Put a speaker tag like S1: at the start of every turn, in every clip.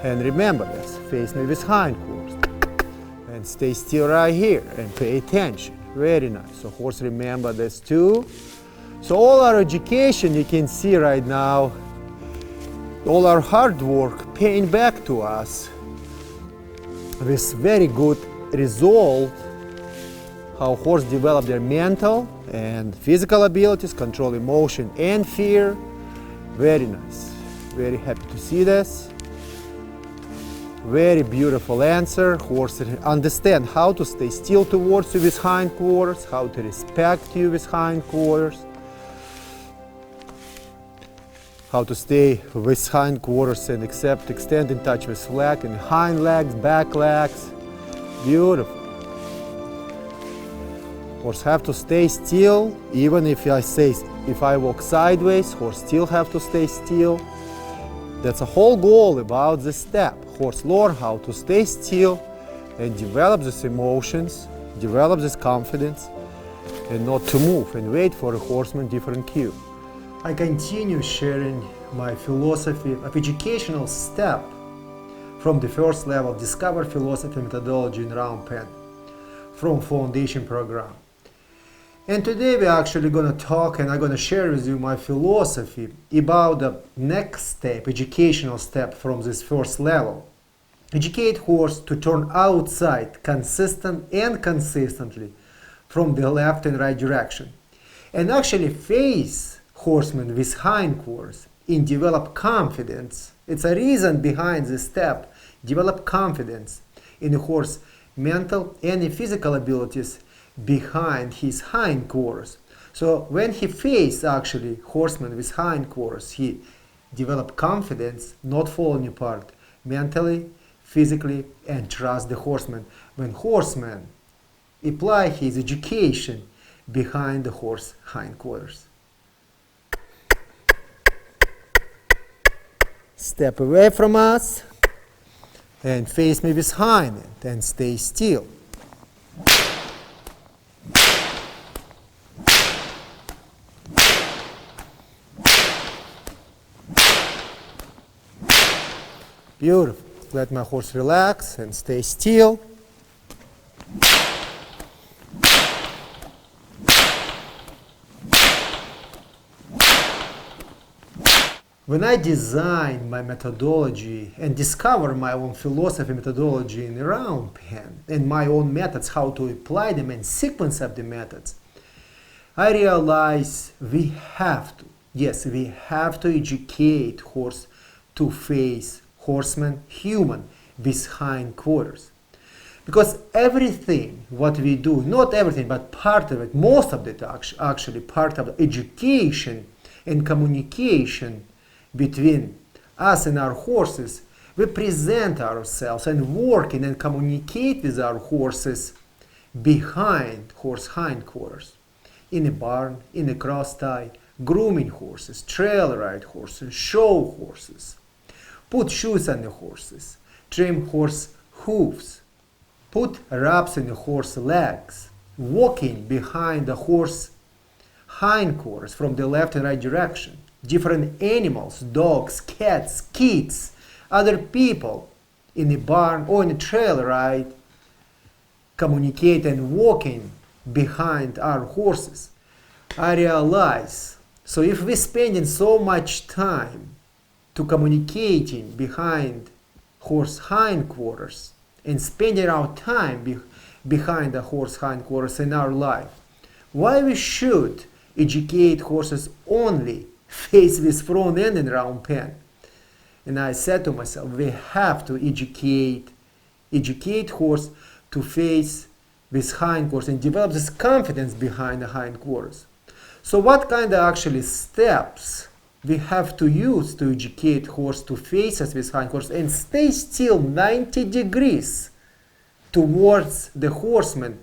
S1: And remember this, face me with hind quarters. And stay still right here and pay attention. Very nice. So horse remember this too. So all our education you can see right now, all our hard work paying back to us with very good result, how horse develop their mental and physical abilities, control emotion and fear. Very nice. Very happy to see this. Very beautiful answer. Horse understand how to stay still towards you with hind quarters, how to respect you with hind quarters, how to stay with hind quarters and extend in touch with flag and hind legs, back legs. Beautiful. Horse have to stay still, even if I walk sideways, horse still have to stay still. That's a whole goal about this step. Horse learn how to stay still and develop these emotions, develop this confidence, and not to move and wait for a horseman different cue. I continue sharing my philosophy of educational step from the first level, Discover Philosophy Methodology in Round Pen, from Foundation Program. And today we're actually going to talk and I'm going to share with you my philosophy about the next step, educational step from this first level. Educate horse to turn outside consistent and consistently from the left and right direction. And actually face horsemen with hind quarters and develop confidence. It's a reason behind this step. Develop confidence in the horse mental and physical abilities behind his hind quarters. So when he faced actually horseman with hind quarters, he developed confidence, not falling apart mentally, physically, and trust the horseman. When horseman apply his education behind the horse hind quarters. Step away from us and face me with hind end and stay still. Beautiful. Let my horse relax and stay still. When I design my methodology and discover my own philosophy methodology in the round pen and my own methods, how to apply them and sequence of the methods, I realize we have to educate horse to face horseman, human, with hind quarters. Because everything what we do, not everything, but part of it, most of it actually part of the education and communication between us and our horses, we present ourselves and working and communicate with our horses behind horse hind quarters. In a barn, in a cross tie, grooming horses, trail ride horses, show horses. Put shoes on the horses, trim horse hooves, put wraps in the horse legs, walking behind the horse hind quarters from the left and right direction. Different animals, dogs, cats, kids, other people in a barn or in a trail ride communicate and walking behind our horses. I realize, so if we're spending so much time to communicating behind horse hind quarters and spending our time behind the horse hind quarters in our life, why we should educate horses only face with front end and round pen? And I said to myself, we have to educate horse to face with hind quarters and develop this confidence behind the hind quarters. So what kind of actually steps we have to use to educate horse to face us with hind quarters and stay still 90 degrees towards the horseman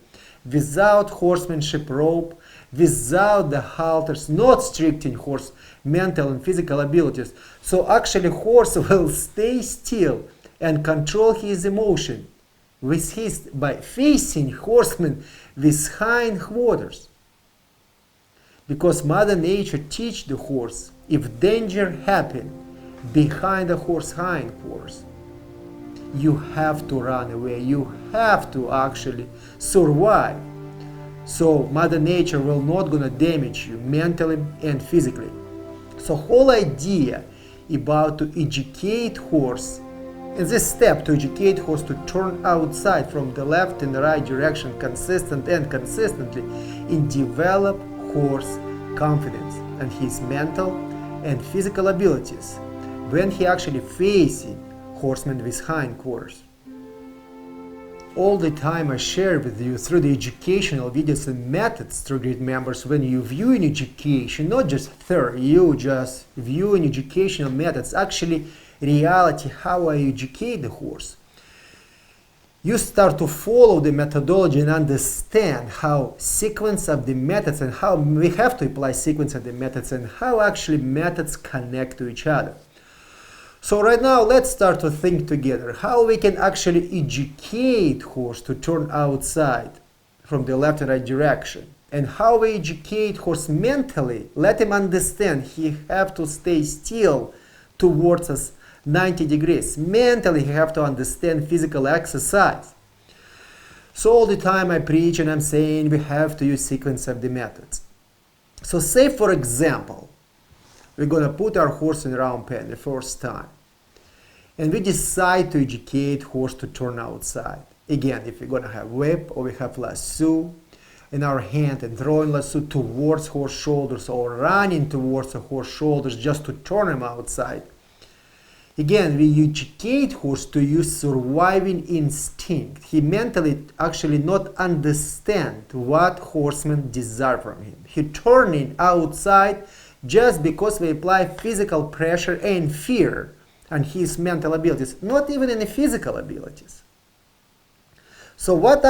S1: without horsemanship rope, without the halters, not restricting horse mental and physical abilities. So actually horse will stay still and control his emotion by facing horseman with hind quarters. Because Mother Nature teach the horse if danger happen behind the horse hind quarters, you have to run away. You have to actually survive. So Mother Nature will not gonna damage you mentally and physically. So whole idea about to educate horse, and this step to educate horse to turn outside from the left and the right direction consistently and develop horse confidence and his mental and physical abilities when he actually facing horsemen with hindquarters. All the time I share with you through the educational videos and methods through great members. When you view in education, not just theory, you just view in educational methods, actually reality, how I educate the horse. You start to follow the methodology and understand how sequence of the methods and how we have to apply sequence of the methods and how actually methods connect to each other. So right now, let's start to think together how we can actually educate horse to turn outside from the left and right direction, and how we educate horse mentally, let him understand he have to stay still towards us 90 degrees. Mentally, he have to understand physical exercise. So all the time I preach and I'm saying we have to use sequence of the methods. So say for example, we're gonna put our horse in a round pen the first time. And we decide to educate horse to turn outside. Again, if we're gonna have whip or we have lasso in our hand and throwing lasso towards horse shoulders or running towards the horse shoulders just to turn him outside. Again, we educate horse to use surviving instinct. He mentally actually not understand what horsemen desire from him. He turning outside just because we apply physical pressure and fear on his mental abilities, not even any physical abilities. So what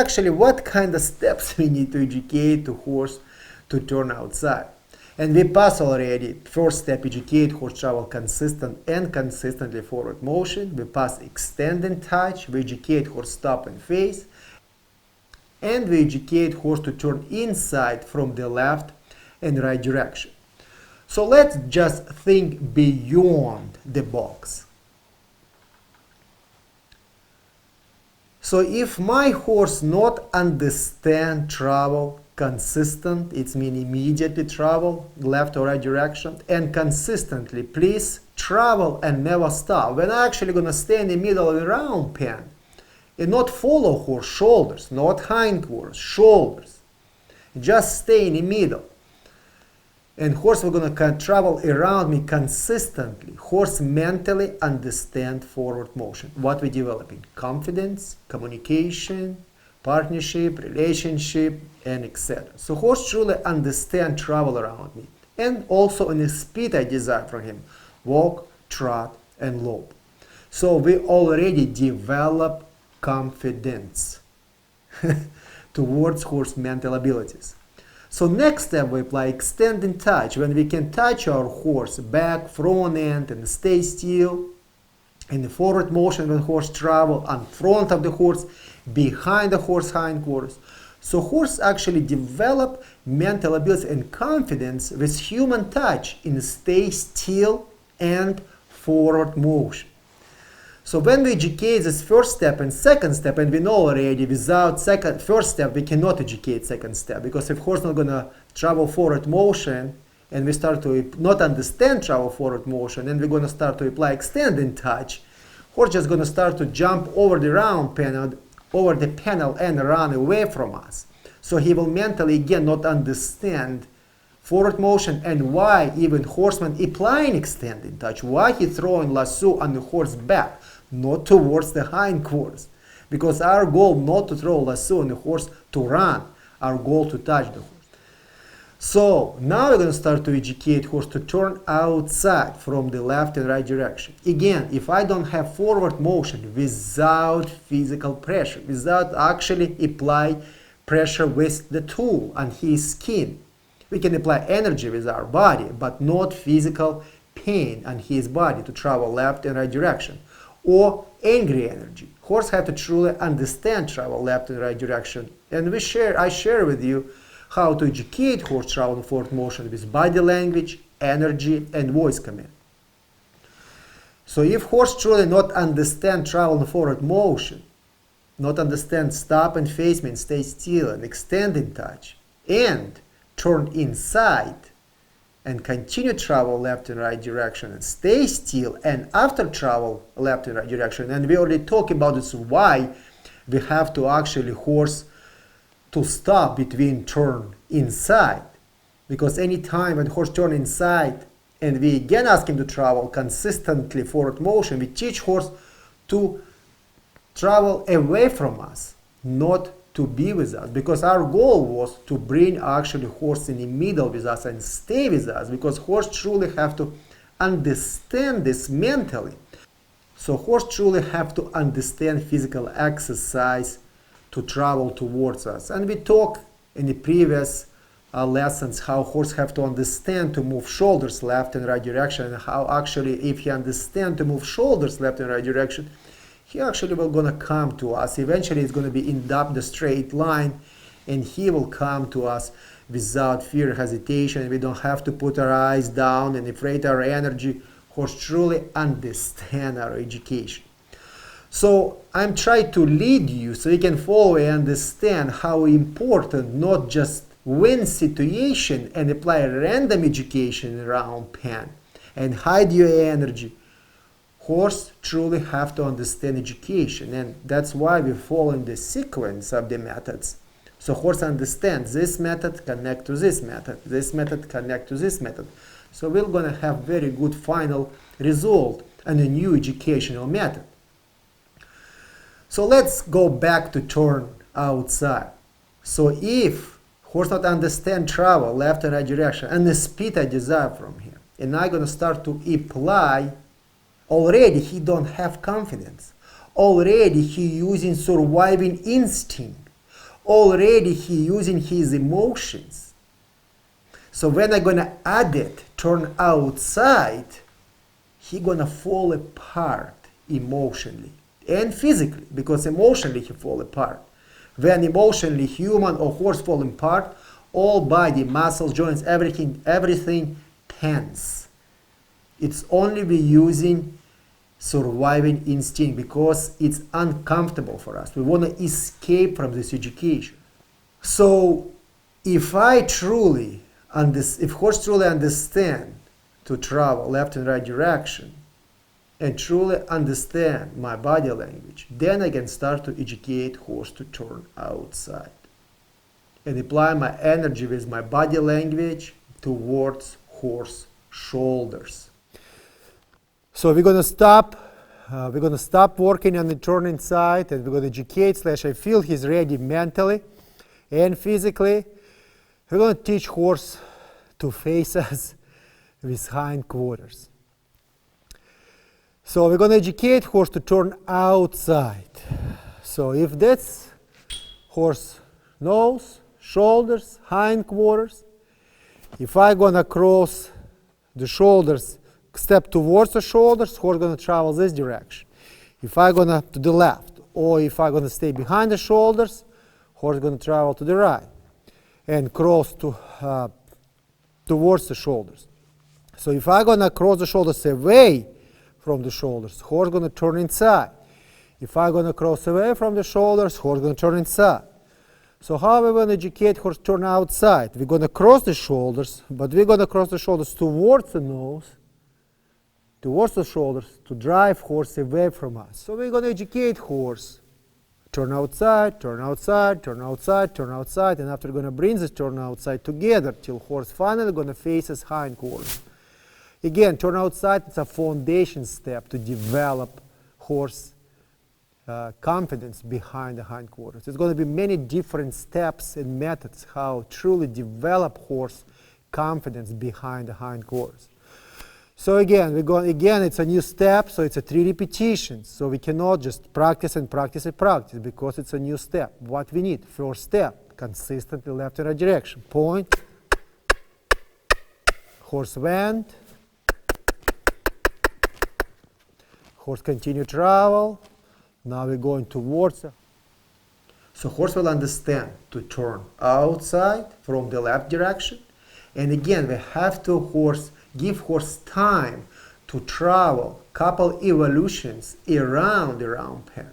S1: kind of steps we need to educate the horse to turn outside? And we pass already first step, educate horse travel consistently forward motion. We pass extend and touch. We educate horse stop and face. And we educate horse to turn inside from the left and right direction. So let's just think beyond the box. So if my horse not understand travel consistent, it's mean immediately travel left or right direction, and consistently please travel and never stop. When I'm actually gonna stay in the middle of the round pen and not follow horse shoulders, not hindquarters, shoulders, just stay in the middle. And horse will gonna travel around me consistently. Horse mentally understand forward motion. What we developing? Confidence, communication, partnership, relationship, and etc. So horse truly understand travel around me. And also in the speed I desire from him. Walk, trot, and lope. So we already develop confidence towards horse mental abilities. So next step we apply extend and touch, when we can touch our horse back, front end, and stay still. In the forward motion when horse travel, on front of the horse, behind the horse hindquarters. So horse actually develop mental ability and confidence with human touch in stay still and forward motion. So when we educate this first step and second step, and we know already without first step we cannot educate second step, because if horse not gonna travel forward motion and we start to not understand travel forward motion and we're gonna start to apply extend and touch, horse just gonna start to jump over the round panel, over the panel and run away from us. So he will mentally again not understand forward motion and why even horseman applying extend and touch, why he throwing lasso on the horse back, not towards the hindquarters, because our goal not to throw lasso on the horse to run, our goal to touch the horse. So now we're going to start to educate horse to turn outside from the left and right direction. Again, if I don't have forward motion without physical pressure, without actually apply pressure with the tool on his skin, we can apply energy with our body, but not physical pain on his body to travel left and right direction. Or angry energy. Horse have to truly understand travel left and right direction. And I share with you how to educate horse travel forward motion with body language, energy, and voice command. So if horse truly not understand travel and forward motion, not understand stop and face me and stay still and extend in touch, and turn inside and continue travel left and right direction and stay still, and after travel left and right direction, and we already talked about this, why we have to actually horse to stop between turn inside, because any time when horse turn inside and we again ask him to travel consistently forward motion, we teach horse to travel away from us, not to be with us, because our goal was to bring actually horse in the middle with us and stay with us, because horse truly have to understand this mentally. So horse truly have to understand physical exercise to travel towards us. And we talked in the previous lessons how horse have to understand to move shoulders left and right direction, and how actually if he understand to move shoulders left and right direction, he actually will gonna come to us. Eventually it's gonna be in the straight line, and he will come to us without fear, hesitation. We don't have to put our eyes down and inflate our energy. Horse truly understand our education. So I'm trying to lead you so you can follow and understand how important not just win situation and apply random education around pen and hide your energy. Horse truly have to understand education, and that's why we follow in the sequence of the methods. So horse understands this method connect to this method connect to this method. So we're going to have very good final result and a new educational method. So let's go back to turn outside. So if horse not understand travel left and right direction and the speed I desire from him, and I'm going to start to apply, already he don't have confidence. Already he using surviving instinct. Already he using his emotions. So when I'm gonna add it, turn outside, he gonna fall apart emotionally and physically, because emotionally he fall apart. When emotionally human or horse fall apart, all body, muscles, joints, everything tense. It's only we using surviving instinct because it's uncomfortable for us. We want to escape from this education. So if horse truly understand to travel left and right direction and truly understand my body language, then I can start to educate horse to turn outside and apply my energy with my body language towards horse shoulders. So we're going to stop working on the turn inside, and we're going to educate / I feel he's ready mentally and physically. We're going to teach horse to face us with hind quarters. So we're going to educate horse to turn outside. So if that's horse nose, shoulders, hind quarters, if I'm going to cross the shoulders, step towards the shoulders, horse going to travel this direction. If I'm going to the left, or if I'm going to stay behind the shoulders, horse going to travel to the right and cross towards the shoulders. So if I'm going to cross the shoulders away from the shoulders, horse going to turn inside. If I'm going to cross away from the shoulders, horse going to turn inside. So how are we going to educate horse turn outside? We're going to cross the shoulders, but we're going to cross the shoulders towards the nose, towards the shoulders, to drive horse away from us. So we're going to educate horse. Turn outside, turn outside, turn outside, turn outside, and after we're going to bring this turn outside together till horse finally going to face his hind quarters. Again, turn outside, it's a foundation step to develop horse confidence behind the hind quarters. There's going to be many different steps and methods how truly develop horse confidence behind the hind quarters. So again, it's a new step, so it's a 3 repetitions. So we cannot just practice and practice and practice because it's a new step. What we need, first step, consistently left and right direction. Point, horse went, horse continue travel. Now we're going towards. So horse will understand to turn outside from the left direction. And again, we have to give horse time to to travel couple evolutions around the round pen.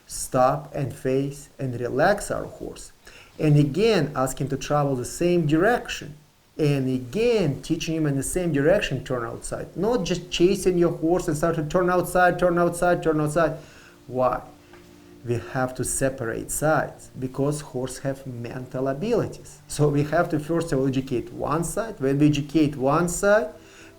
S1: Stop and face and relax our horse. And again, ask him to travel the same direction. And again, teaching him in the same direction, turn outside. Not just chasing your horse and start to turn outside, turn outside, turn outside. Why? We have to separate sides because horses have mental abilities. So we have to first of all educate one side. When we educate one side,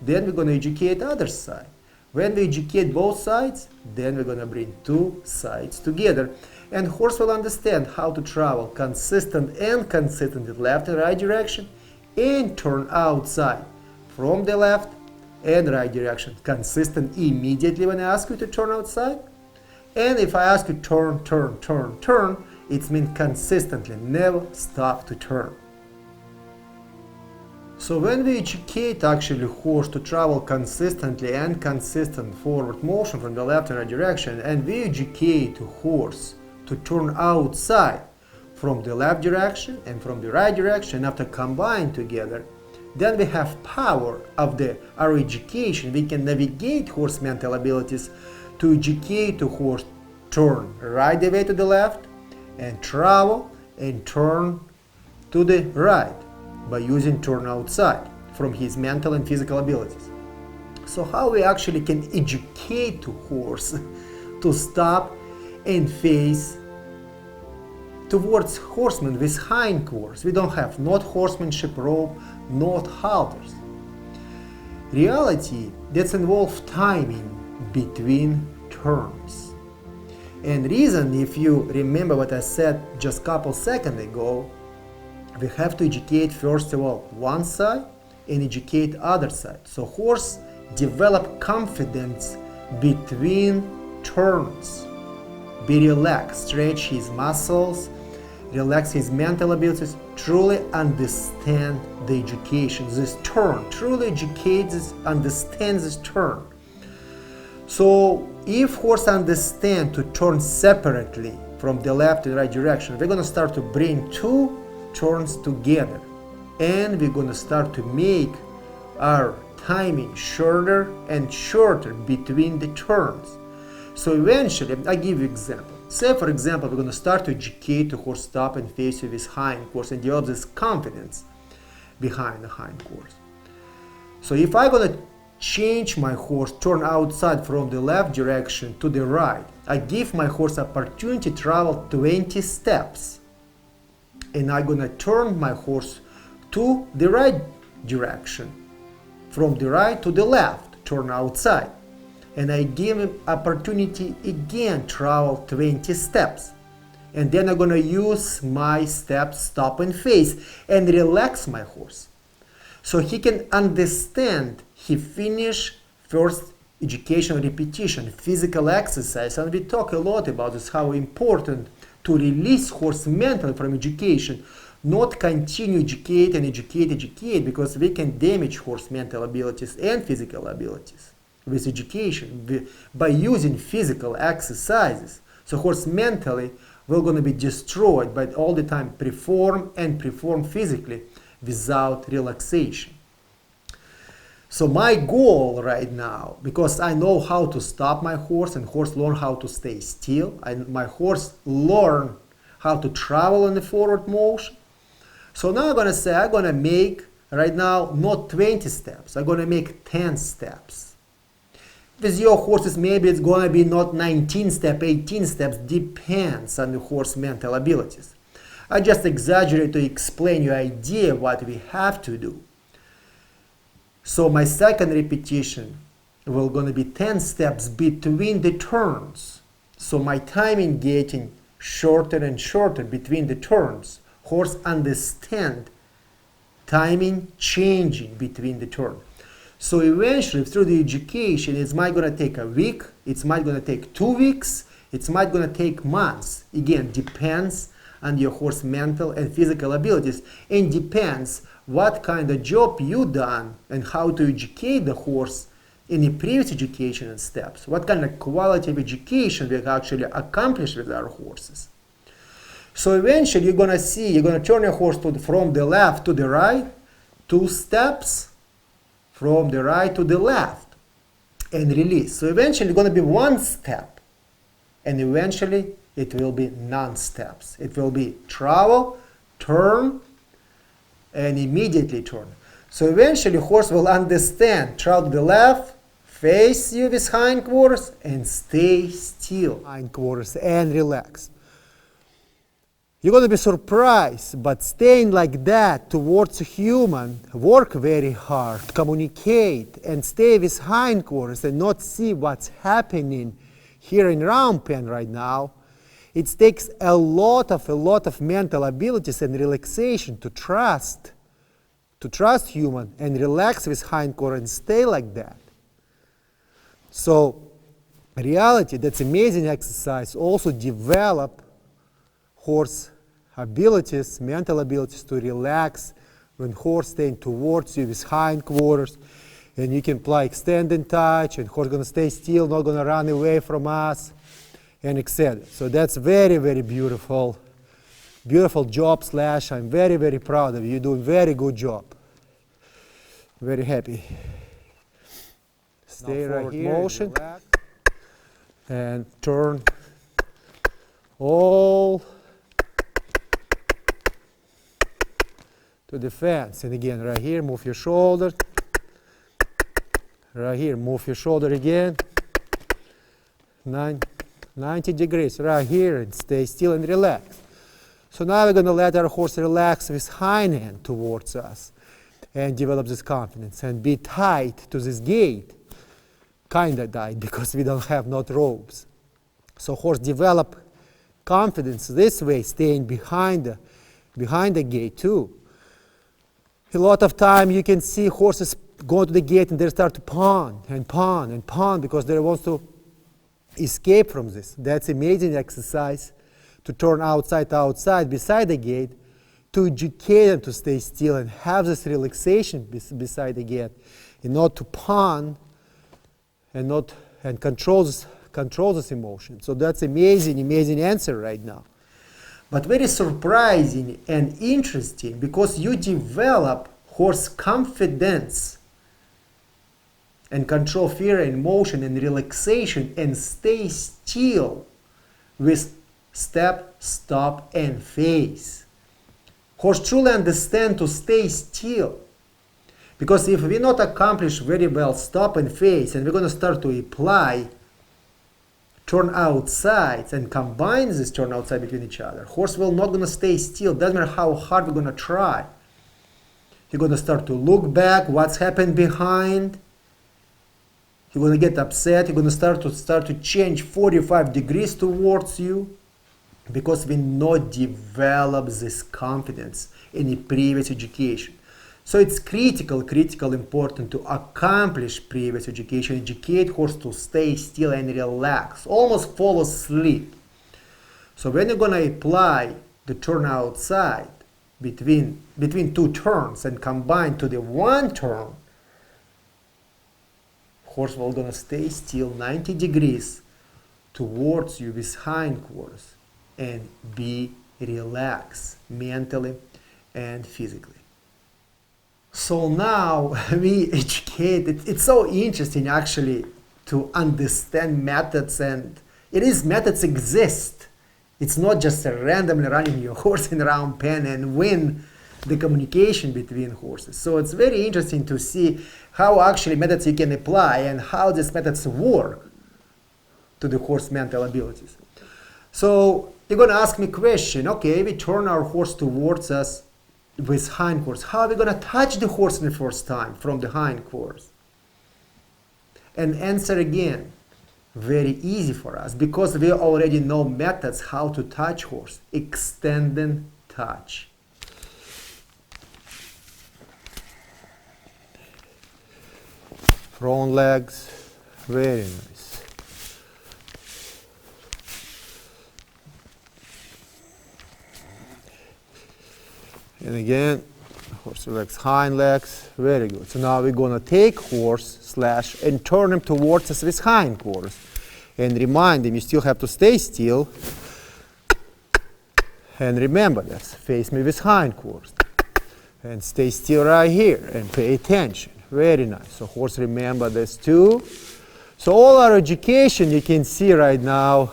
S1: then we're going to educate the other side. When we educate both sides, then we're going to bring two sides together. And horse will understand how to travel consistent and consistent in left and right direction and turn outside from the left and right direction. Consistent immediately when I ask you to turn outside. And if I ask you turn, turn, turn, turn, it means consistently, never stop to turn. So when we educate actually horse to travel consistently and consistent forward motion from the left and right direction, and we educate horse to turn outside from the left direction and from the right direction after combined together, then we have power of our education. We can navigate horse mental abilities to educate the horse turn right away to the left and travel and turn to the right by using turn outside from his mental and physical abilities. So how we actually can educate the horse to stop and face towards horsemen with hind quarters. We don't have not horsemanship rope, not halters. Reality that's involves timing between turns. And reason, if you remember what I said just a couple seconds ago, we have to educate first of all one side and educate other side. So horse develop confidence between turns. Be relaxed, stretch his muscles, relax his mental abilities, truly understand the education, this turn, truly educates, understands this turn. So if horse understand to turn separately from the left and right direction, we're going to start to bring two turns together and we're going to start to make our timing shorter and shorter between the turns. So eventually, I give you an example. Say for example, we're going to start to educate the horse stop and face you with hind quarters and develop this confidence behind the hind quarters. So if I'm going to change my horse, turn outside from the left direction to the right, I give my horse opportunity to travel 20 steps. And I'm going to turn my horse to the right direction, from the right to the left, turn outside. And I give him opportunity again, travel 20 steps. And then I'm going to use my steps, stop and face, and relax my horse. So he can understand, he finish first educational repetition, physical exercise. And we talk a lot about this, how important to release horse mentally from education, not continue educate, because we can damage horse mental abilities and physical abilities with education by using physical exercises. So horse mentally will going to be destroyed by all the time perform physically without relaxation. So my goal right now, because I know how to stop my horse and horse learn how to stay still, and my horse learn how to travel in the forward motion. So now I'm going to say I'm going to make right now not 20 steps, I'm going to make 10 steps. With your horses maybe it's going to be not 19 steps, 18 steps, depends on the horse mental abilities. I just exaggerate to explain your idea what we have to do. So my second repetition will going to be 10 steps between the turns. So my timing getting shorter and shorter between the turns. Horse understand timing changing between the turns. So eventually through the education, it might going to take a week, it might going to take 2 weeks, it might going to take months. Again, depends on your horse mental and physical abilities, and depends what kind of job you done and how to educate the horse in the previous education and steps. What kind of quality of education we actually accomplish with our horses. So eventually you're going to see, you're going to turn your horse from the left to the right, 2 steps, from the right to the left. and release. So eventually it's going to be one step, and eventually it will be non-steps. It will be travel, turn, and immediately turn. So eventually horse will understand, trot to the left, face you with hindquarters, and stay still. Hindquarters and relax. You're going to be surprised, but staying like that towards a human, work very hard, communicate, and stay with hindquarters and not see what's happening here in round pen right now. It takes a lot of mental abilities and relaxation to trust human and relax with hindquarters and stay like that. So, in reality, that's amazing exercise. Also develop horse abilities, mental abilities to relax when horse staying towards you with hindquarters, and you can apply extend and touch, and horse gonna stay still, not gonna run away from us, and etc. So that's very, very beautiful, beautiful job. Slash, I'm very, very proud of you. You're doing very good job. Very happy. Stay right here, motion, and turn all to the fence. And again, right here, move your shoulder. Right here, move your shoulder again. 90 degrees, right here, and stay still and relax. So now we're going to let our horse relax with hind hand towards us and develop this confidence and be tight to this gait. Kind of tight because we don't have not ropes. So horse develop confidence this way, staying behind the gate too. A lot of time you can see horses go to the gate and they start to pawn and pawn and pawn because they want to escape from this. That's amazing exercise to turn outside beside the gate, to educate them to stay still and have this relaxation beside the gate, and not to pawn and control this emotion. So that's amazing answer right now. But very surprising and interesting because you develop horse confidence and control fear and emotion and relaxation and stay still with step, stop, and face. Horse truly understand to stay still. Because if we not accomplish very well stop and face, and we're going to start to apply turn outside and combine this turn outside between each other, horse will not going to stay still. Doesn't matter how hard we're going to try. You're going to start to look back, what's happened behind. You're going to get upset. You're going to start to change 45 degrees towards you because we not develop this confidence in the previous education. So it's critical important to accomplish previous education, educate horse to stay still and relax, almost fall asleep. So when you're going to apply the turn outside between two turns and combine to the one turn, horse will going to stay still 90 degrees towards you with hindquarters and be relaxed mentally and physically. So now we educate. It's so interesting actually to understand methods, and methods exist. It's not just randomly running your horse in a round pen and win the communication between horses. So it's very interesting to see how actually methods you can apply and how these methods work to the horse mental abilities. So you're going to ask me a question. Okay, we turn our horse towards us with hindquarters. How are we going to touch the horse in the first time from the hindquarters? And answer again, very easy for us because we already know methods how to touch horse. Extend and touch. Front legs, very nice. And again, horse relax hind legs, very good. So now we're gonna take horse slash and turn him towards us with hindquarters. And remind him, you still have to stay still. And remember this, face me with hindquarters. And stay still right here and pay attention. Very nice. So horse remember this too. So all our education, you can see right now,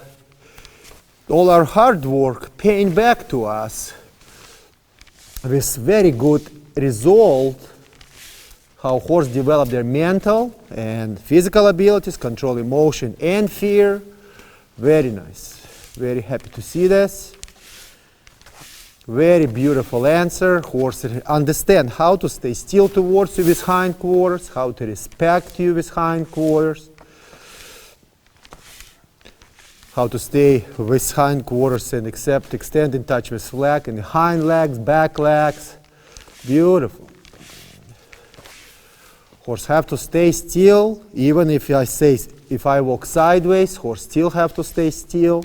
S1: all our hard work paying back to us with very good result, how horse develop their mental and physical abilities, control emotion and fear. Very nice. Very happy to see this. Very beautiful answer. Horse understand how to stay still towards you with hindquarters, how to respect you with hindquarters, how to stay with hindquarters and extend in touch with flag and hind legs, back legs. Beautiful. Horse have to stay still, even if I walk sideways, horse still have to stay still.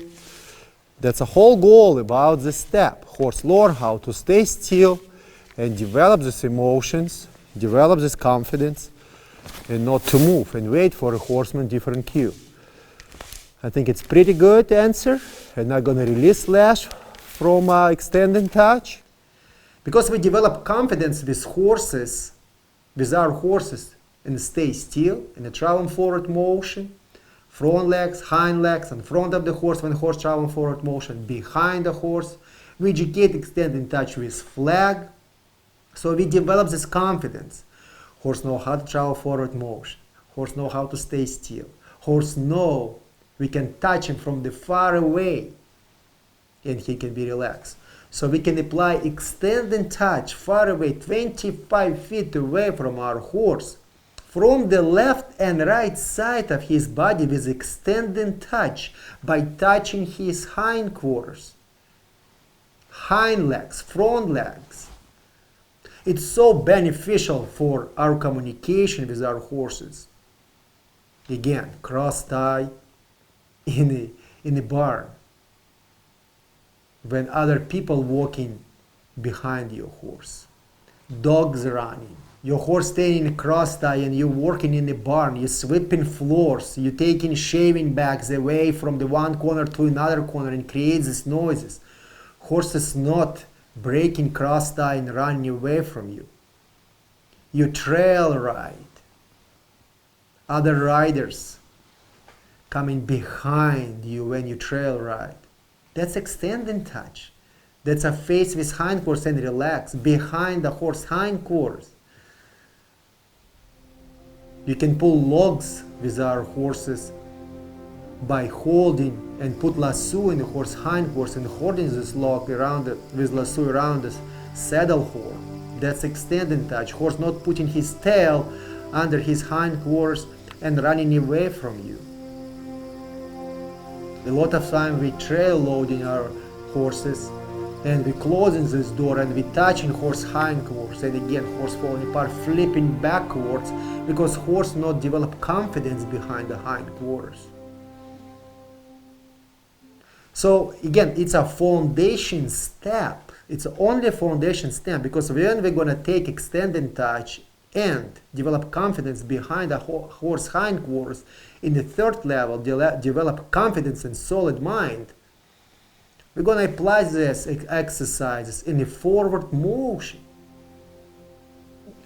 S1: That's a whole goal about this step. Horse learn how to stay still and develop these emotions, develop this confidence, and not to move and wait for a horseman different cue. I think it's pretty good answer, and I'm gonna release Lash from extending touch. Because we develop confidence with horses, with our horses, and stay still in a travel forward motion, front legs, hind legs, in front of the horse when horse travel forward motion, behind the horse. We educate extending touch with flag, so we develop this confidence. Horse know how to travel forward motion. Horse know how to stay still. Horse know we can touch him from the far away and he can be relaxed. So we can apply extending touch far away, 25 feet away from our horse, from the left and right side of his body with extending touch by touching his hindquarters, hind legs, front legs. It's so beneficial for our communication with our horses. Again, cross tie in a barn, when other people walking behind your horse, dogs running, your horse staying in a cross tie and you working in the barn, you sweeping floors, you taking shaving bags away from the one corner to another corner and creates these noises. Horse is not breaking cross tie and running away from you. You trail ride. Other riders coming behind you when you trail ride. That's extending touch. That's a face with hindquarters and relax behind the horse hindquarters. You can pull logs with our horses by holding and put lasso in the horse hindquarters and holding this log around it with lasso around the saddle horn. That's extending touch. Horse not putting his tail under his hindquarters and running away from you. A lot of time we trail loading our horses and we closing this door and we touching horse hindquarters, and again horse falling apart, flipping backwards because horse not develop confidence behind the hindquarters. So again, it's a foundation step. It's only a foundation step, because when we're gonna take extending touch and develop confidence behind the horse hindquarters, in the third level, develop confidence and solid mind, we're going to apply these exercises in a forward motion.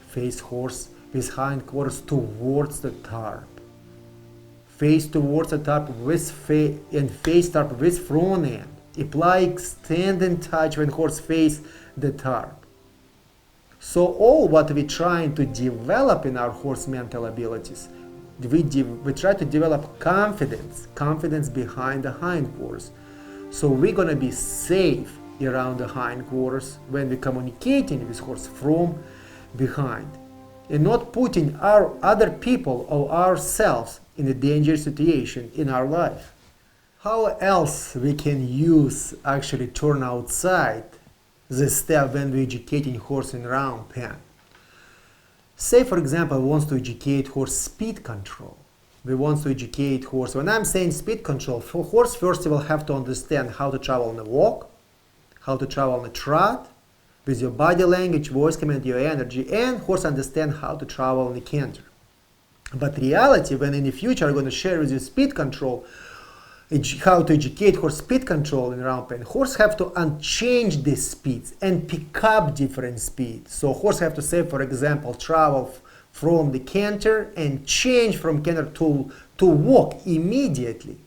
S1: Face horse with hindquarters towards the tarp. Face towards the tarp with face tarp with front end. Apply extending touch when horse face the tarp. So all what we're trying to develop in our horse mental abilities, we try to develop confidence behind the hindquarters. So we're going to be safe around the hindquarters when we're communicating with horse from behind, and not putting our other people or ourselves in a dangerous situation in our life. How else we can use actually turn outside this step when we're educating horse in round pen? Say, for example, we want to educate horse speed control. We want to educate horse. When I'm saying speed control, for horse, first of all, have to understand how to travel on a walk, how to travel on a trot, with your body language, voice command, your energy, and horse understand how to travel on a canter. But reality, when in the future I'm going to share with you speed control, how to educate horse speed control in round pen, horse have to unchange the speeds and pick up different speeds. So horse have to say, for example, travel from the canter and change from canter to to walk immediately,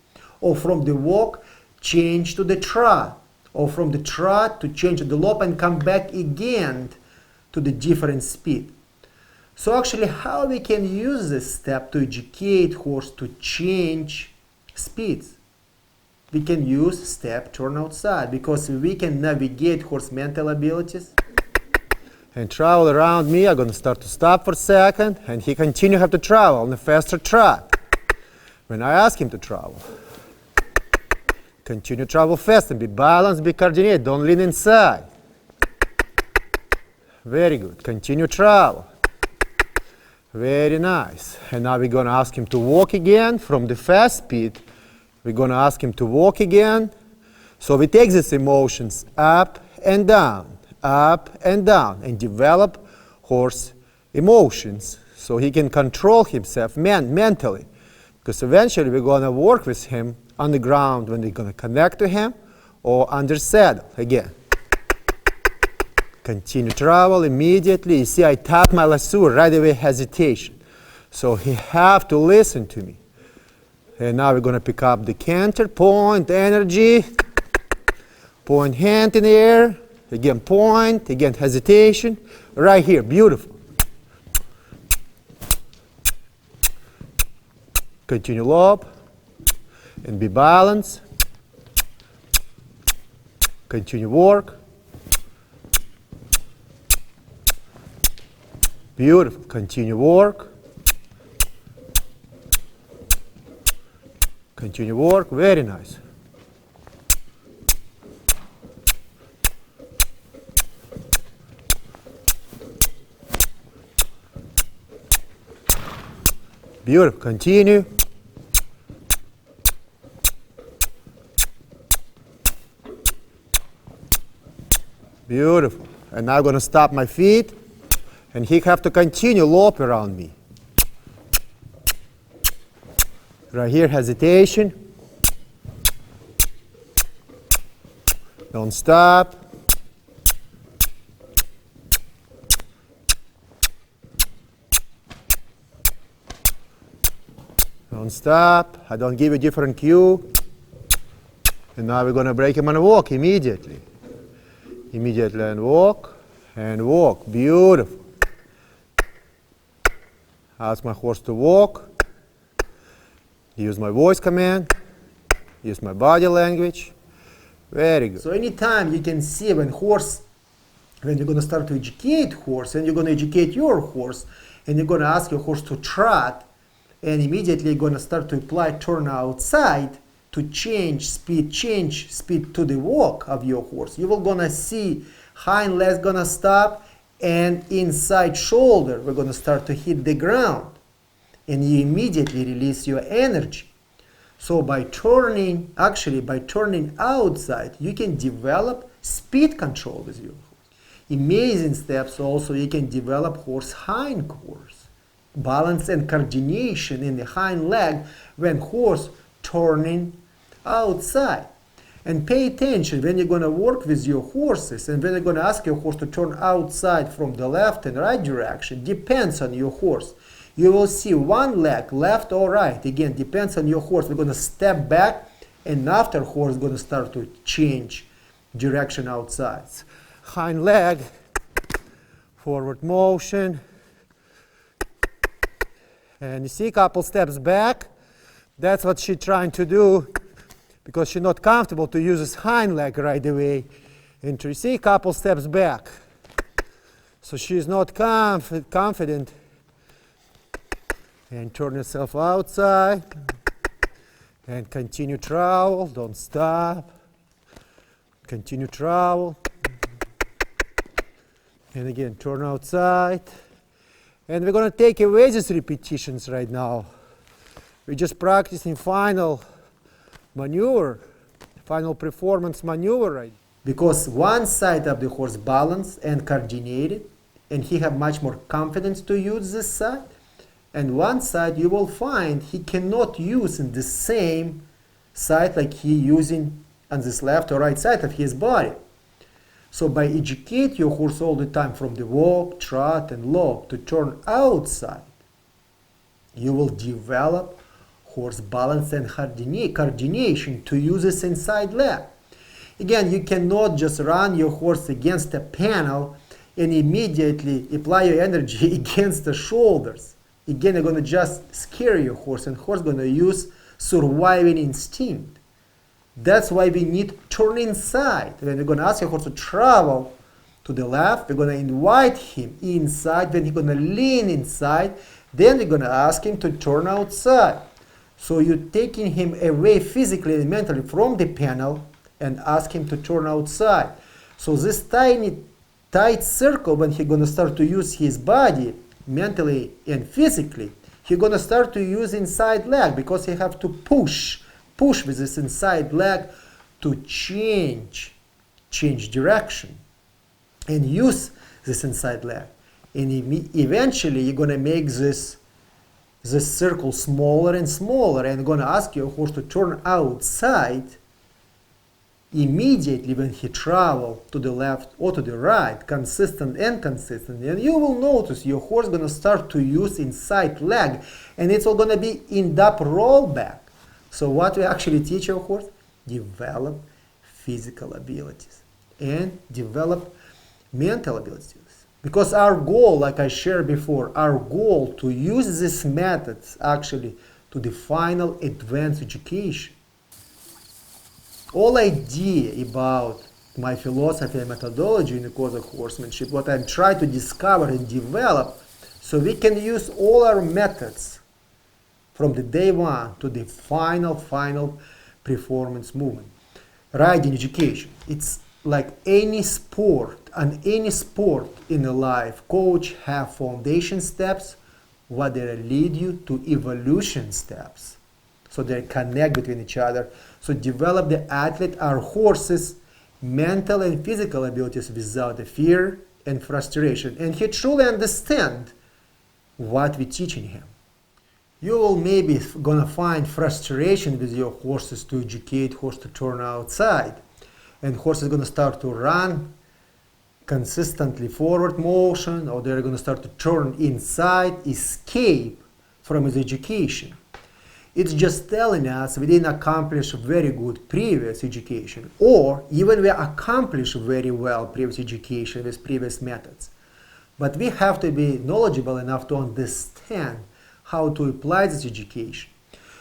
S1: or from the walk change to the trot, or from the trot to change to the lope and come back again to the different speed. So actually how we can use this step to educate horse to change speeds? We can use step turn outside, because we can navigate horse mental abilities and travel around me. I'm going to start to stop for a second, and he continue have to travel on a faster trot. When I ask him to travel, continue travel fast and be balanced, be coordinated, don't lean inside. Very good. Continue travel. Very nice. And now we're going to ask him to walk again from the fast speed. We're going to ask him to walk again. So we take these emotions up and down, and develop horse emotions so he can control himself mentally. Because eventually we're going to work with him on the ground when we're going to connect to him, or under saddle again. Continue travel immediately. You see, I tap my lasso right away, hesitation. So he have to listen to me. And now we're going to pick up the canter, point, energy, point hand in the air, again point, again hesitation, right here, beautiful. Continue lope, and be balanced. Continue work. Beautiful, continue work. Continue work, very nice. Beautiful, continue. Beautiful. And now I'm going to stop my feet, and he have to continue lope around me. Right here, hesitation. Don't stop. Don't stop. I don't give a different cue. And now we're going to break him on a walk immediately. Immediately and walk. And walk. Beautiful. Ask my horse to walk. Use my voice command. Use my body language. Very good. So anytime you can see when you're going to start to educate horse, and you're going to educate your horse, and you're going to ask your horse to trot, and immediately you're going to start to apply turn outside to change speed to the walk of your horse. You will going to see hind legs going to stop, and inside shoulder we're going to start to hit the ground, and you immediately release your energy. So by turning outside, you can develop speed control with your horse. Amazing steps also, you can develop horse hindquarters, balance and coordination in the hind leg when horse turning outside. And pay attention when you're going to work with your horses, and when you're going to ask your horse to turn outside from the left and right direction, depends on your horse. You will see one leg, left or right. Again, depends on your horse. We're going to step back, and after horse is going to start to change direction outside. Hind leg, forward motion. And you see a couple steps back. That's what she's trying to do, because she's not comfortable to use his hind leg right away. And you see a couple steps back. So she's not confident. And turn yourself outside. And continue travel. Don't stop. Continue travel. And again, turn outside. And we're going to take away these repetitions right now. We're just practicing final maneuver, final performance maneuver, right? Because one side of the horse balanced and coordinated, and he have much more confidence to use this side. And one side you will find he cannot use in the same side like he using on this left or right side of his body. So by educate your horse all the time from the walk, trot, and lope to turn outside, you will develop horse balance and coordination to use his inside leg. Again, you cannot just run your horse against a panel and immediately apply your energy against the shoulders. Again, you're going to just scare your horse, and horse going to use surviving instinct. That's why we need to turn inside. When we're going to ask your horse to travel to the left, we're going to invite him inside. When he's going to lean inside, then we're going to ask him to turn outside. So you're taking him away physically and mentally from the panel and ask him to turn outside. So this tiny, tight circle, when he's going to start to use his body mentally and physically, he's going to start to use inside leg because he have to push with this inside leg to change direction and use this inside leg. And eventually you're going to make this circle smaller and smaller, and going to ask your horse to turn outside immediately when he travel to the left or to the right, consistent, and you will notice your horse going to start to use inside leg, and it's all going to be in up rollback. So what we actually teach our horse? Develop physical abilities and develop mental abilities. Because our goal, like I shared before, our goal to use these methods actually to the final advanced education. All idea about my philosophy and methodology in the Kozak horsemanship, what I'm trying to discover and develop, so we can use all our methods from the day one to the final performance movement. Riding education, it's like any sport, and any sport in the life, coach have foundation steps, what they lead you to evolution steps. So they connect between each other. So develop the athlete, our horses, mental and physical abilities without the fear and frustration. And he truly understand what we're teaching him. You will maybe gonna find frustration with your horses to educate horse to turn outside. And horse is gonna start to run consistently forward motion, or they're gonna start to turn inside, escape from his education. It's just telling us we didn't accomplish very good previous education, or even we accomplished very well previous education with previous methods. But we have to be knowledgeable enough to understand how to apply this education.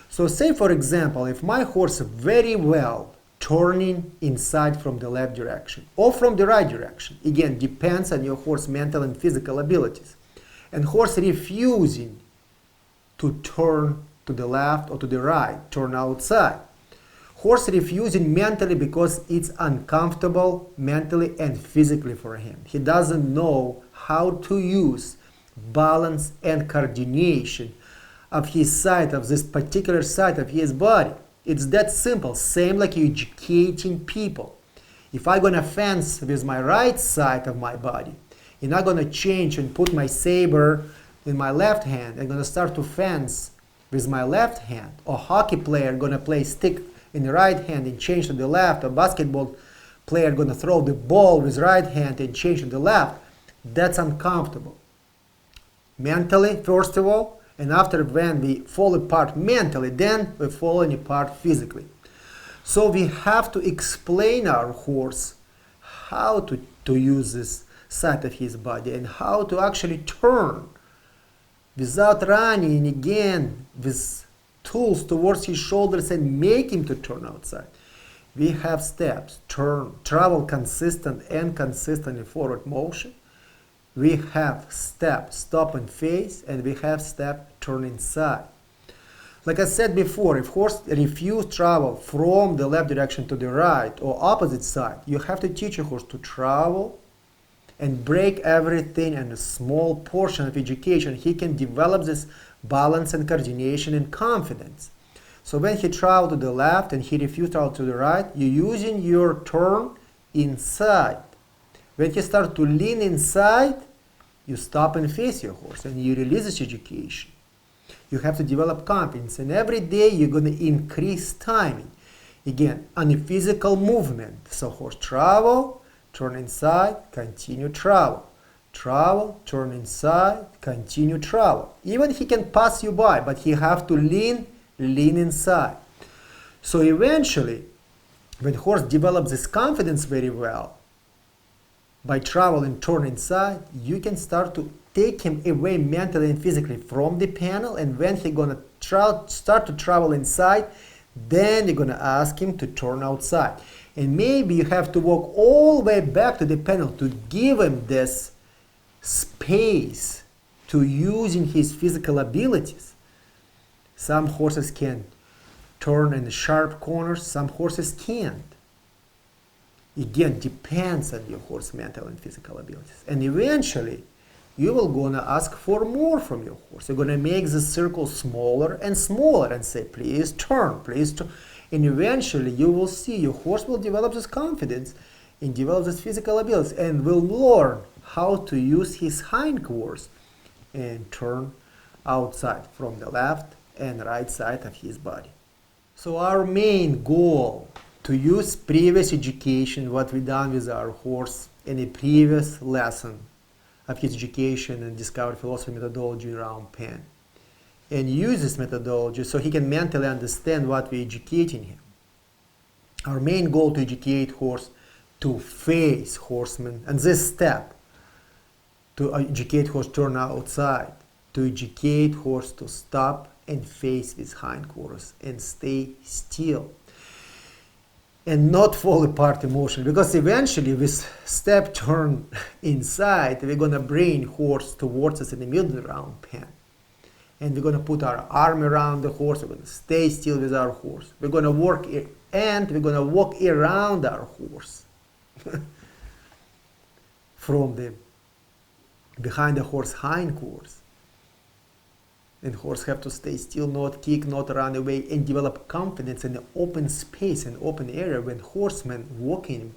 S1: So say, for example, if my horse very well turning inside from the left direction or from the right direction, again, depends on your horse mental and physical abilities, and horse refusing to turn to the left or to the right, turn outside. Horse refusing mentally because it's uncomfortable mentally and physically for him. He doesn't know how to use balance and coordination of his side, of this particular side of his body. It's that simple, same like you educating people. If I'm gonna fence with my right side of my body, and I'm gonna change and put my saber in my left hand, I'm gonna start to fence with my left hand, or hockey player gonna play stick in the right hand and change to the left, or basketball player gonna throw the ball with right hand and change to the left, that's uncomfortable. Mentally, first of all, and after when we fall apart mentally, then we're falling apart physically. So we have to explain our horse how to use this side of his body and how to actually turn without running again with tools towards his shoulders and make him to turn outside. We have steps: turn, travel consistent and consistently forward motion. We have step, stop and face, and we have step, turn inside. Like I said before, if horse refuse travel from the left direction to the right or opposite side, you have to teach your horse to travel and break everything in a small portion of education. He can develop this balance and coordination and confidence. So when he travel to the left and he refuse travel to the right, you're using your turn inside. When you start to lean inside, you stop and face your horse and you release this education. You have to develop confidence, and every day you're going to increase timing. Again, on a physical movement. So horse travel, turn inside, continue travel. Travel, turn inside, continue travel. Even he can pass you by, but he have to lean lean inside. So eventually, when horse develops this confidence very well, by travel and turn inside, you can start to take him away mentally and physically from the panel, and when he's gonna start to travel inside, then you're gonna ask him to turn outside. And maybe you have to walk all the way back to the panel to give him this space to using his physical abilities. Some horses can turn in sharp corners, some horses can't. Again, depends on your horse mental and physical abilities. And eventually, you will gonna ask for more from your horse. You're gonna make the circle smaller and smaller and say, please turn, please turn. And eventually, you will see your horse will develop this confidence and develop this physical abilities and will learn how to use his hindquarters and turn outside from the left and right side of his body. So our main goal to use previous education, what we done with our horse in a previous lesson of his education and discovered philosophy methodology around pen, and use this methodology so he can mentally understand what we're educating him. Our main goal to educate horse to face horseman, and this step to educate horse turn outside, to educate horse to stop and face with hindquarters and stay still and not fall apart emotionally, because eventually with step turn inside, we're gonna bring horse towards us in the middle round pen, and we're gonna put our arm around the horse. We're gonna stay still with our horse. We're gonna work and we're gonna walk around our horse from the behind the horse hindquarters. And horse have to stay still, not kick, not run away, and develop confidence in the open space and open area when horsemen walking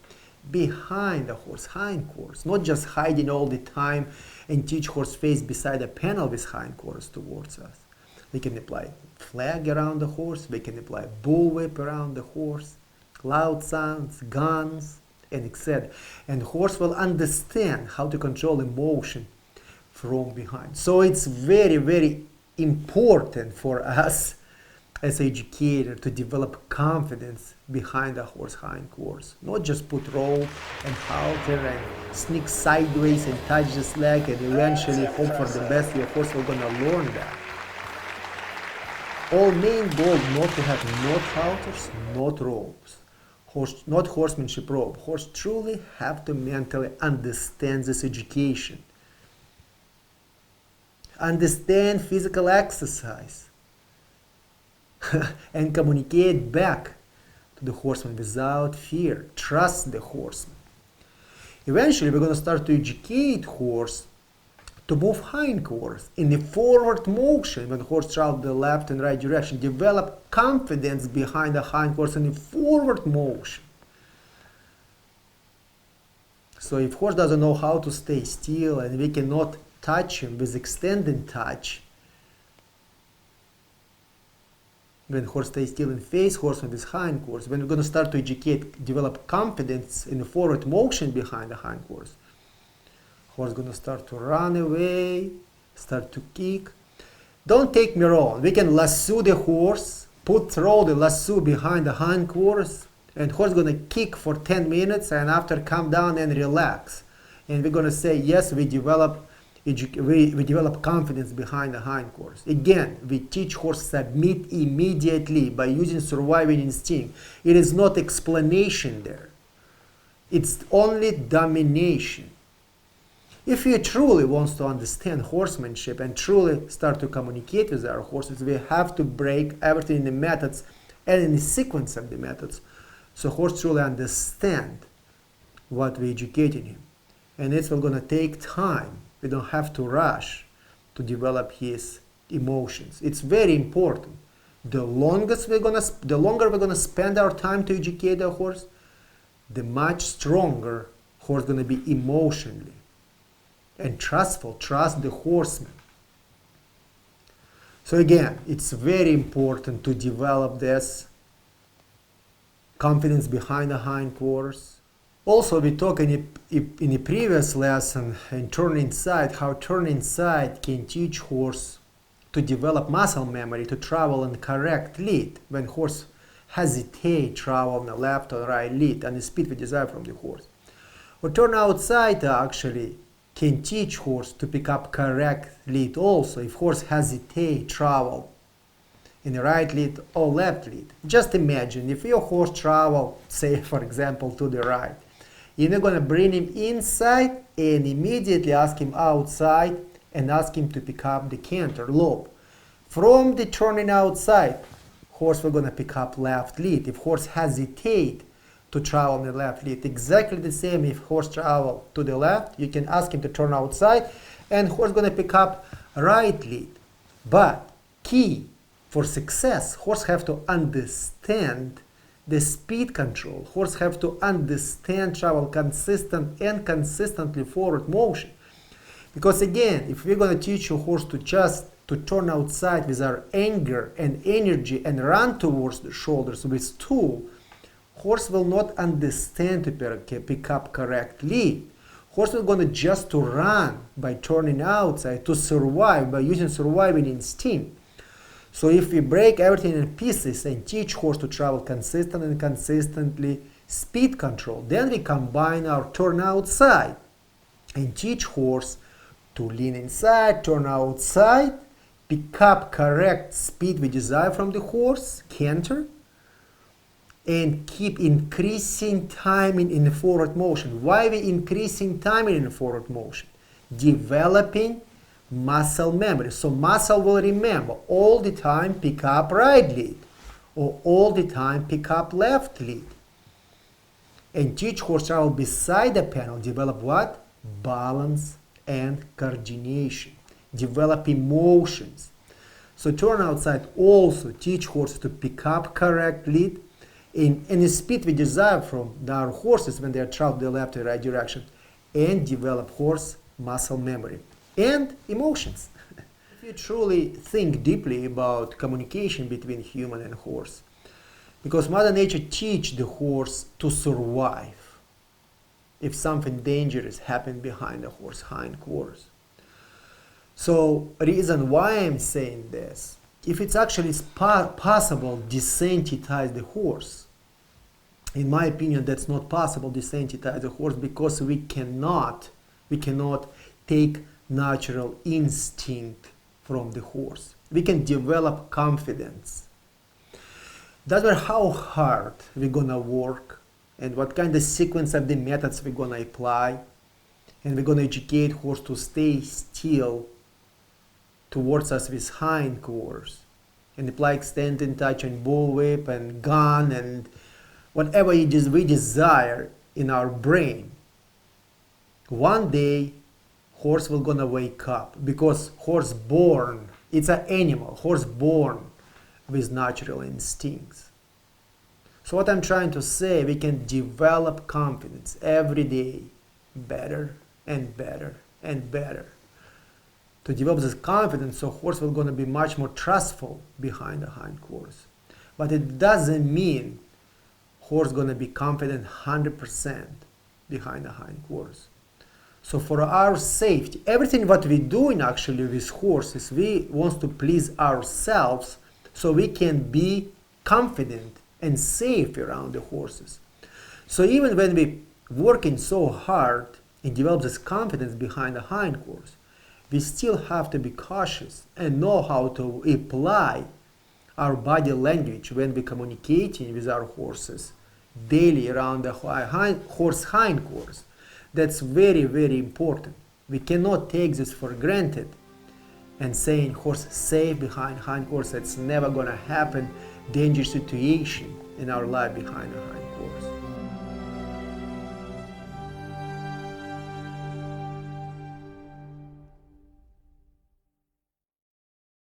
S1: behind the horse hindquarters, not just hiding all the time and teach horse face beside a panel with hindquarters towards us. We can apply flag around the horse, we can apply bullwhip around the horse, loud sounds, guns, and etc. And horse will understand how to control emotion from behind. So it's very, very important for us as educator to develop confidence behind a horse hindquarters, not just put rope and halter and sneak sideways and touch this leg and eventually hope for the best. Your horse will gonna learn that. All main goal not to have not halters, not ropes, not horsemanship rope. Horse truly have to mentally understand this education. Understand physical exercise and communicate back to the horseman without fear. Trust the horseman. Eventually, we're going to start to educate horse to move hindquarters in the forward motion when horse travels the left and right direction. Develop confidence behind the hindquarters in the forward motion. So if horse doesn't know how to stay still and we cannot touch him with extended touch, when horse stays still and face horseman with hindquarters, when we're going to start to educate, develop confidence in the forward motion behind the hindquarters, horse is going to start to run away, start to kick. Don't take me wrong, we can lasso the horse, throw the lasso behind the hindquarters, and horse is going to kick for 10 minutes and after come down and relax. And we're going to say, yes, we develop confidence behind the hindquarters. Again, we teach horse submit immediately by using surviving instinct. It is not explanation there. It's only domination. If you truly want to understand horsemanship and truly start to communicate with our horses, we have to break everything in the methods and in the sequence of the methods, so horse truly understand what we're educating him. And it's going to take time. We don't have to rush to develop his emotions. It's very important. The longer we're gonna spend our time to educate the horse, the much stronger horse gonna be emotionally and trustful. Trust the horseman. So again, it's very important to develop this confidence behind the hindquarters. Also, we talked in a previous lesson in turn inside, how turn inside can teach horse to develop muscle memory to travel in correct lead when horse hesitate travel on the left or right lead and the speed we desire from the horse. Or turn outside actually can teach horse to pick up correct lead also if horse hesitate travel in the right lead or left lead. Just imagine if your horse travel, say for example, to the right, you're going to bring him inside and immediately ask him outside and ask him to pick up the canter lope. From the turning outside, horse will going to pick up left lead. If horse hesitate to travel on the left lead, exactly the same if horse travel to the left, you can ask him to turn outside and horse going to pick up right lead. But key for success, horse have to understand the speed control. Horse have to understand travel consistent and consistently forward motion. Because again, if we're going to teach your horse to just to turn outside with our anger and energy and run towards the shoulders with tool, horse will not understand to pick up correct lead. Horse is going to just to run by turning outside to survive by using surviving instinct. So if we break everything in pieces and teach horse to travel consistent and consistently speed control, then we combine our turn outside and teach horse to lean inside, turn outside, pick up correct speed we desire from the horse, canter, and keep increasing timing in the forward motion. Why we increasing timing in the forward motion? Developing muscle memory. So muscle will remember all the time pick up right lead or all the time pick up left lead. And teach horse travel beside the panel, develop what? Balance and coordination. Develop emotions. So turn outside also teach horse to pick up correct lead in the speed we desire from our horses when they are traveling the left or right direction, and develop horse muscle memory and emotions. If you truly think deeply about communication between human and horse, because Mother Nature teach the horse to survive if something dangerous happens behind the horse hind quarters. So reason why I'm saying this, if it's actually possible desensitize the horse, in my opinion that's not possible desensitize the horse because we cannot take natural instinct from the horse. We can develop confidence. Doesn't matter how hard we're gonna work and what kind of sequence of the methods we're gonna apply, and we're gonna educate horse to stay still towards us with hind quarters and apply extended touch and bullwhip and gun and whatever we desire in our brain. One day horse will gonna wake up because horse born, it's an animal, horse born with natural instincts. So what I'm trying to say, we can develop confidence every day better and better and better. To develop this confidence, so horse will gonna be much more trustful behind the hind quarters. But it doesn't mean horse gonna be confident 100% behind the hind quarters. So for our safety, everything what we're doing actually with horses, we want to please ourselves so we can be confident and safe around the horses. So even when we working so hard and develop this confidence behind the hind quarters, we still have to be cautious and know how to apply our body language when we're communicating with our horses daily around the horse hind quarters. That's very, very important. We cannot take this for granted and saying horse safe behind hind quarters. That's never gonna happen. Dangerous situation in our life behind the hind